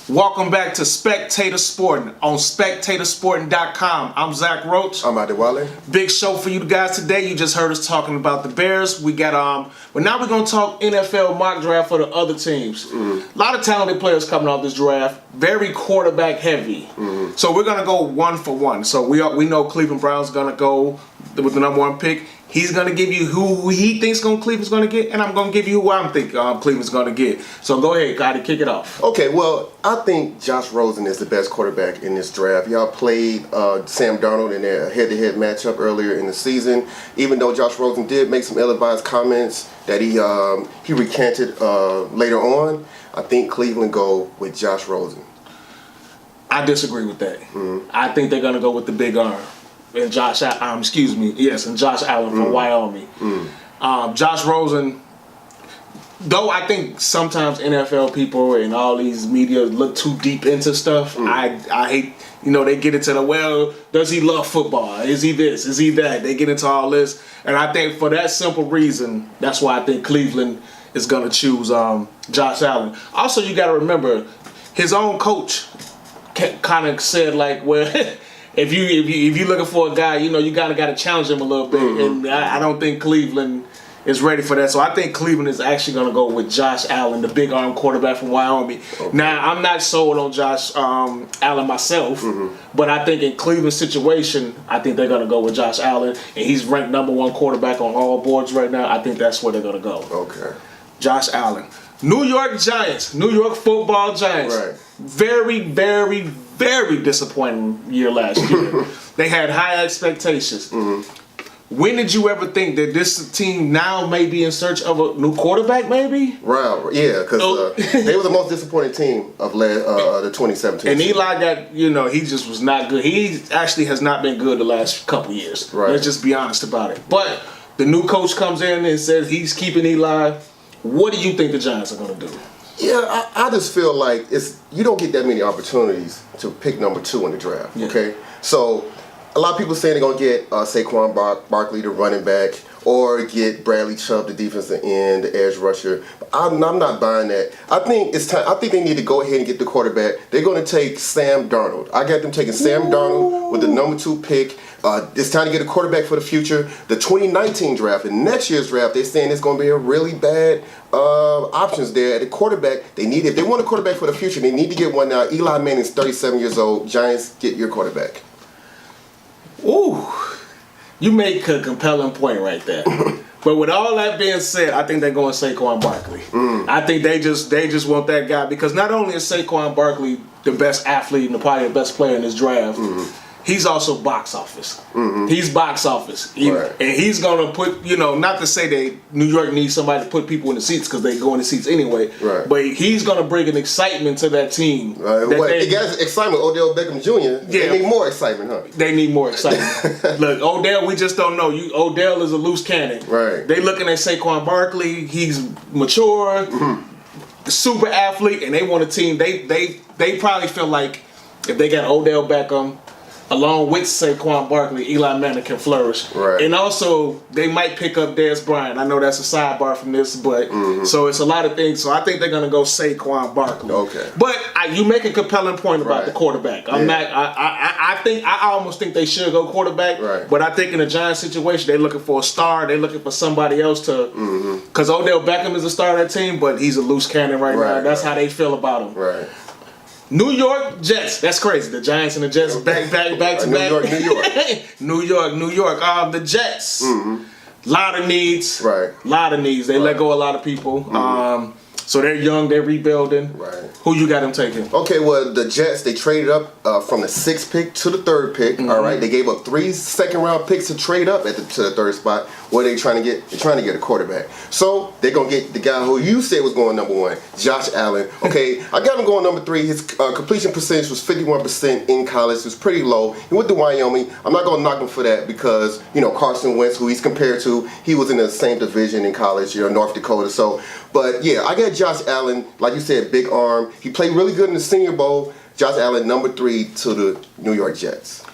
Welcome back to Spectator Sporting on SpectatorSporting.com. I'm Zach Roach. I'm Adewale. Big show for you guys today. You just heard us talking about the Bears. We got but now we're gonna talk NFL mock draft for the other teams. A lot of talented players coming off this draft. Very quarterback heavy. So we're gonna go one for one. So we know Cleveland Browns gonna go with the number one pick. He's going to give you who he thinks Cleveland's going to get, and I'm going to give you who I think Cleveland's going to get. So go ahead, Gotti, kick it off. Okay, well, I think Josh Rosen is the best quarterback in this draft. Y'all played Sam Darnold in their head-to-head matchup earlier in the season. Even though Josh Rosen did make some ill-advised comments that he recanted later on, I think Cleveland go with Josh Rosen. I disagree with that. I think they're going to go with the big arm. And Josh Allen from Wyoming. Josh Rosen, though I think sometimes NFL people and all these media look too deep into stuff, I hate, they get into does he love football? Is he this? Is he that? They get into all this. And I think for that simple reason, that's why I think Cleveland is going to choose Josh Allen. Also, you got to remember, his own coach kind of said, If you're looking for a guy, you got to challenge him a little bit, and I don't think Cleveland is ready for that. So I think Cleveland is actually going to go with Josh Allen, the big arm quarterback from Wyoming. Okay. Now I'm not sold on Josh Allen myself, but I think in Cleveland's situation, I think they're going to go with Josh Allen, and he's ranked number one quarterback on all boards right now. I think that's where they're going to go. Okay. Josh Allen. New York Giants, New York Football Giants. Right. Very, very, very disappointing year last year. They had high expectations. When did you ever think that this team now may be in search of a new quarterback, maybe? Right, yeah, because they were the most disappointing team of the 2017 And Eli got, he just was not good. He actually has not been good the last couple years. Right. Let's just be honest about it. But the new coach comes in and says he's keeping Eli. What do you think the Giants are going to do? Yeah, I just feel like you don't get that many opportunities to pick number 2 in the draft, okay? So a lot of people saying they're going to get Saquon Barkley, the running back, or get Bradley Chubb, the defensive end, the edge rusher. But I'm not buying that. I think it's time. I think they need to go ahead and get the quarterback. They're going to take Sam Darnold. I got them taking Sam Darnold with the number 2 pick. It's time to get a quarterback for the future. The 2019 draft and next year's draft, they're saying it's going to be a really bad options there at the quarterback. If they want a quarterback for the future, they need to get one now. Eli Manning's 37 years old. Giants, get your quarterback. Ooh, you make a compelling point right there. But with all that being said, I think they're going Saquon Barkley. I think they just want that guy because not only is Saquon Barkley the best athlete and probably the best player in this draft, he's also box office. He's box office. Right. And he's going to put, not to say that New York needs somebody to put people in the seats because they go in the seats anyway. Right. But he's going to bring an excitement to that team. It got excitement. Odell Beckham Jr. Yeah. They need more excitement, huh? They need more excitement. Look, Odell, we just don't know. Odell is a loose cannon. Right. They looking at Saquon Barkley. He's mature, super athlete, and they want a team. They probably feel like if they got Odell Beckham, along with Saquon Barkley, Eli Manning can flourish. Right. And also, they might pick up Dez Bryant. I know that's a sidebar from this, but so it's a lot of things. So I think they're going to go Saquon Barkley. Okay. But you make a compelling point about the quarterback. I almost think they should go quarterback. Right. But I think in a Giants situation, they're looking for a star. They're looking for somebody else to. Because Odell Beckham is a star of that team, but he's a loose cannon right now. That's how they feel about him. Right. New York Jets. That's crazy. The Giants and the Jets back to back. New York. The Jets. Lot of needs. Right. Lot of needs. They let go a lot of people. So they're young, they're rebuilding. Right. Who you got them taking? Okay, well, the Jets, they traded up from the 6th pick to the 3rd pick, all right? They gave up 3 second-round picks to trade up to the 3rd spot. What are they trying to get? They're trying to get a quarterback. So they're going to get the guy who you said was going number 1, Josh Allen. Okay, I got him going number 3. His completion percentage was 51% in college. It was pretty low. He went to Wyoming. I'm not going to knock him for that because, Carson Wentz, who he's compared to, he was in the same division in college, North Dakota. So, but yeah, I got Josh Allen, like you said, big arm. He played really good in the Senior Bowl. Josh Allen, number 3 to the New York Jets.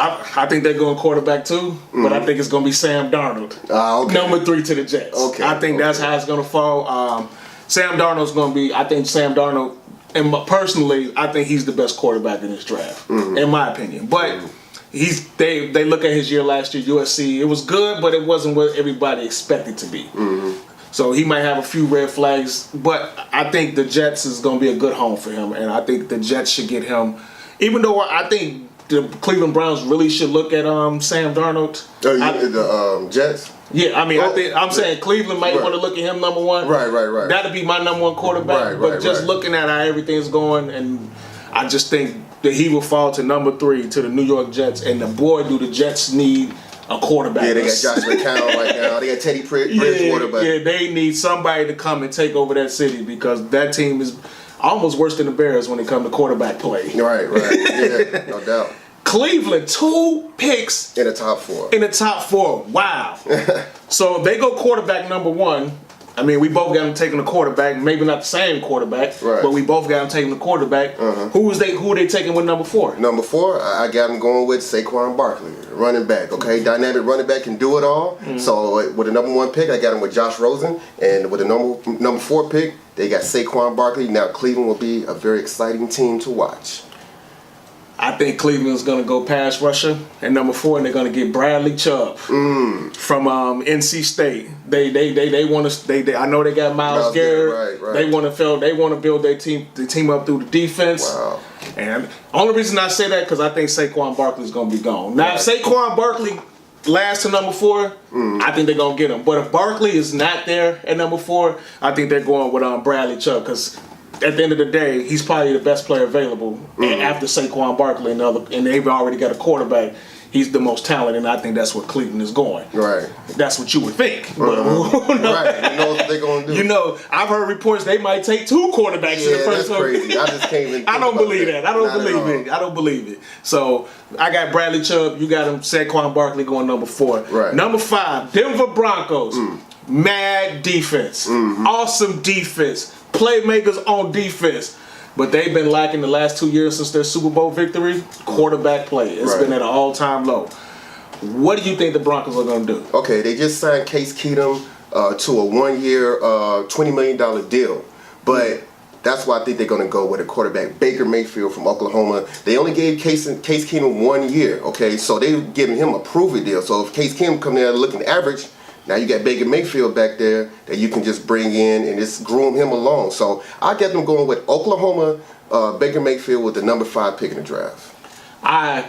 I think they're going quarterback too, but I think it's going to be Sam Darnold. Okay. Number 3 to the Jets. Okay. I think that's how it's going to fall. Sam Darnold's going to be, I think Sam Darnold, and personally, I think he's the best quarterback in this draft, in my opinion. But they look at his year last year, USC. It was good, but it wasn't what everybody expected to be. So he might have a few red flags, but I think the Jets is going to be a good home for him, and I think the Jets should get him. Even though I think the Cleveland Browns really should look at Sam Darnold. The Jets? Yeah, I mean, I'm saying Cleveland might want to look at him number 1. Right. That'd be my number 1 quarterback. But just looking at how everything's going, and I just think that he will fall to number 3 to the New York Jets. And boy, do the Jets need a quarterback. Yeah, they got Josh McCown right now. They got Teddy Bridgewater. Yeah, they need somebody to come and take over that city because that team is almost worse than the Bears when it comes to quarterback play. Right. Yeah, no doubt. Cleveland, 2 picks in the top 4. In the top 4. Wow. So they go quarterback number 1. I mean, we both got them taking a quarterback. Maybe not the same quarterback, but we both got them taking the quarterback. Who are they taking with number 4? Number 4, I got them going with Saquon Barkley, running back. Okay, dynamic running back can do it all. So with the number 1 pick, I got him with Josh Rosen, and with the number 4 pick, they got Saquon Barkley. Now Cleveland will be a very exciting team to watch. I think Cleveland's going to go pass rusher at number 4, and they're going to get Bradley Chubb from NC State. They want to. I know they got Myles Garrett. Right. They want to build the team up through the defense. Wow. And only reason I say that because I think Saquon Barkley's going to be gone. Now, if Saquon Barkley lasts to number 4, I think they're going to get him. But if Barkley is not there at number 4, I think they're going with Bradley Chubb because at the end of the day, he's probably the best player available after Saquon Barkley and they've already got a quarterback. He's the most talented, and I think that's where Cleveland is going. Right. That's what you would think. But right. You know what they're going to do. You know, I've heard reports they might take 2 quarterbacks in the first that's crazy. I just can't even I don't believe that. I don't believe it. So I got Bradley Chubb. You got him, Saquon Barkley going number 4. Right. Number 5, Denver Broncos. Mad defense. Awesome defense. Playmakers on defense. But they've been lacking the last 2 years since their Super Bowl victory. Quarterback play. It's been at an all-time low. What do you think the Broncos are going to do? Okay, they just signed Case Keenum to a 1-year, $20 million deal. But that's why I think they're going to go with a quarterback, Baker Mayfield from Oklahoma. They only gave Case Keenum 1 year, okay? So they're giving him a prove-it deal. So if Case Keenum come there looking average, now you got Baker Mayfield back there that you can just bring in and just groom him along. So I get them going with Oklahoma, Baker Mayfield with the number 5 pick in the draft.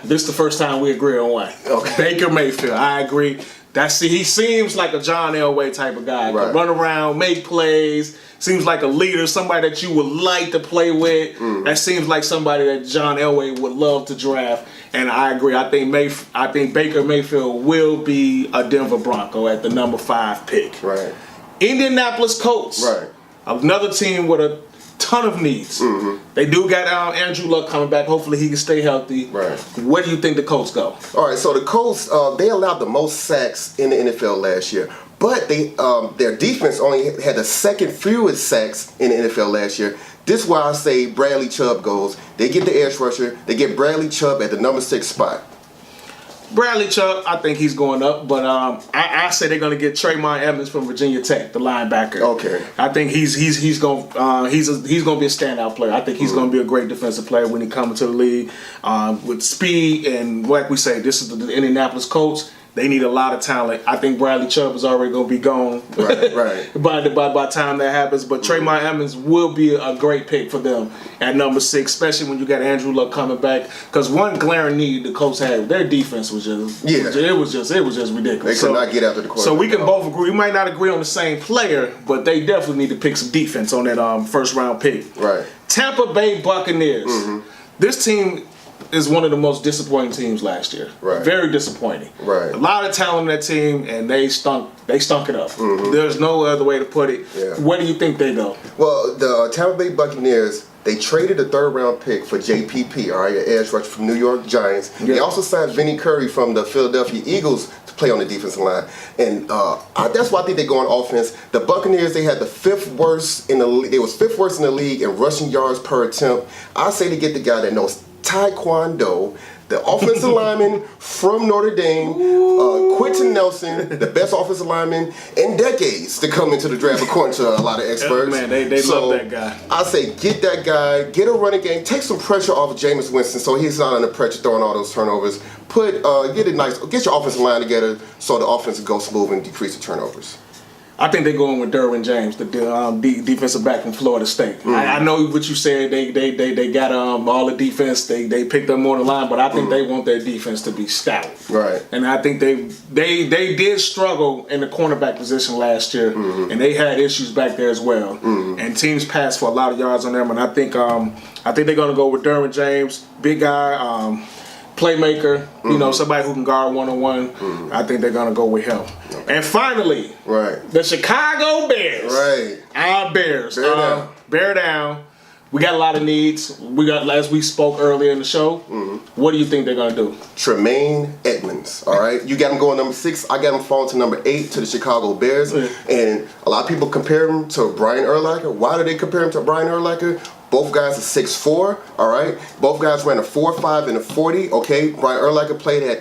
This is the first time we agree on one. Okay. Baker Mayfield, I agree. He seems like a John Elway type of guy. Right. Can run around, make plays. Seems like a leader, somebody that you would like to play with. That seems like somebody that John Elway would love to draft. And I agree. I think Baker Mayfield will be a Denver Bronco at the number 5 pick. Right. Indianapolis Colts. Right. Another team with a ton of needs. They do got Andrew Luck coming back. Hopefully he can stay healthy. Right. Where do you think the Colts go? All right, so the Colts, they allowed the most sacks in the NFL last year. But their defense only had the 2nd fewest sacks in the NFL last year. This is why I say Bradley Chubb goes. They get the edge rusher. They get Bradley Chubb at the number 6 spot. Bradley Chubb, I think he's going up, but I say they're going to get Trayvon Evans from Virginia Tech, the linebacker. Okay. I think he's going to be a standout player. I think he's going to be a great defensive player when he comes to the league with speed and like we say, this is the Indianapolis Colts. They need a lot of talent. I think Bradley Chubb is already going to be gone right. by the time that happens. But Trayvon Evans will be a great pick for them at number 6, especially when you got Andrew Luck coming back. Because one glaring need the Colts had, their defense was just it was just ridiculous. They could not get after the quarterback. So we can both agree. We might not agree on the same player, but they definitely need to pick some defense on that first round pick. Right. Tampa Bay Buccaneers. This team is one of the most disappointing teams last year. Right. Very disappointing. Right. A lot of talent in that team, and they stunk it up. There's no other way to put it. Yeah. Where do you think they go? Well, the Tampa Bay Buccaneers, they traded a 3rd round pick for JPP, all right, an edge rusher from New York Giants. Yeah. They also signed Vinny Curry from the Philadelphia Eagles to play on the defensive line. And that's why I think they go on offense. The Buccaneers, they had the 5th worst in the league. They was 5th worst in the league in rushing yards per attempt. I say to get the guy that knows Taekwondo, the offensive lineman from Notre Dame, Quentin Nelson, the best offensive lineman in decades to come into the draft, according to a lot of experts. Man, they love that guy. I say get that guy, get a running game, take some pressure off of Jameis Winston so he's not under pressure throwing all those turnovers. Get your offensive line together so the offense will go smooth and decrease the turnovers. I think they're going with Derwin James, the defensive back from Florida State. I know what you said. They got all the defense. They picked up more than line, but I think they want their defense to be stout. Right. And I think they did struggle in the cornerback position last year, and they had issues back there as well. And teams passed for a lot of yards on them. And I think they're going to go with Derwin James, big guy. Playmaker, somebody who can guard one-on-one. I think they're going to go with him. Okay. And finally, the Chicago Bears. Right. Our Bears. Bear down. We got a lot of needs. As we spoke earlier in the show, what do you think they're going to do? Tremaine Edmonds, all right? You got him going number 6. I got him falling to number 8 to the Chicago Bears. And a lot of people compare him to Brian Urlacher. Why do they compare him to Brian Urlacher? Both guys are 6'4", all right? Both guys ran a 4.5 and a 40, okay? Brian Urlacher played at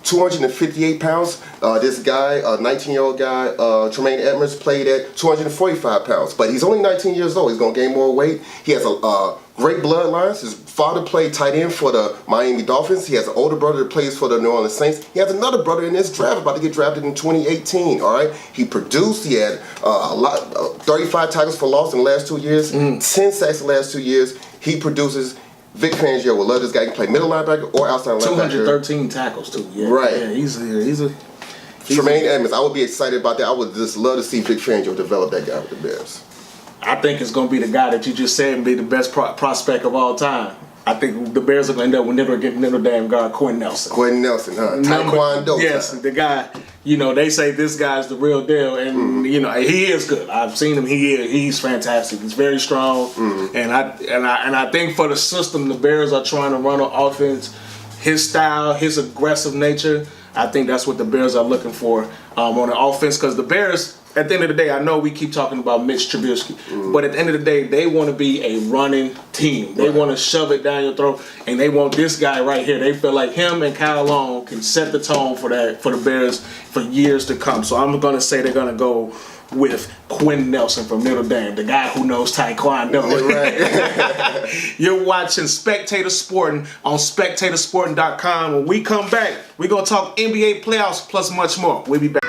258 pounds. This guy, 19-year-old guy, Tremaine Edmonds, played at 245 pounds. But he's only 19 years old. He's going to gain more weight. He has a great bloodlines. His father played tight end for the Miami Dolphins. He has an older brother that plays for the New Orleans Saints. He has another brother in this draft about to get drafted in 2018, all right? He produced. He had 35 tackles for loss in the last 2 years, 10 sacks in the last 2 years. He produces. Vic Fangio will love this guy. He can play middle linebacker or outside linebacker. 213 tackles too. Yeah. Right. Yeah, he's Tremaine Edmonds. I would be excited about that. I would just love to see Vic Fangio develop that guy with the Bears. I think it's going to be the guy that you just said and be the best prospect of all time. I think the Bears are going to end up with Notre Dame guard Quentin Nelson. Quentin Nelson, huh? Taekwondo. Yes, the guy. They say this guy's the real deal, and he is good. I've seen him. He's fantastic. He's very strong, and I think for the system the Bears are trying to run on offense, his style, his aggressive nature. I think that's what the Bears are looking for on the offense, because the Bears. At the end of the day, I know we keep talking about Mitch Trubisky, but at the end of the day, they want to be a running team. They want to shove it down your throat, and they want this guy right here. They feel like him and Kyle Long can set the tone for the Bears for years to come. So I'm going to say they're going to go with Quentin Nelson from Notre Dame, the guy who knows Taekwondo. Right. You're watching Spectator Sporting on spectatorsporting.com. When we come back, we're going to talk NBA playoffs plus much more. We'll be back.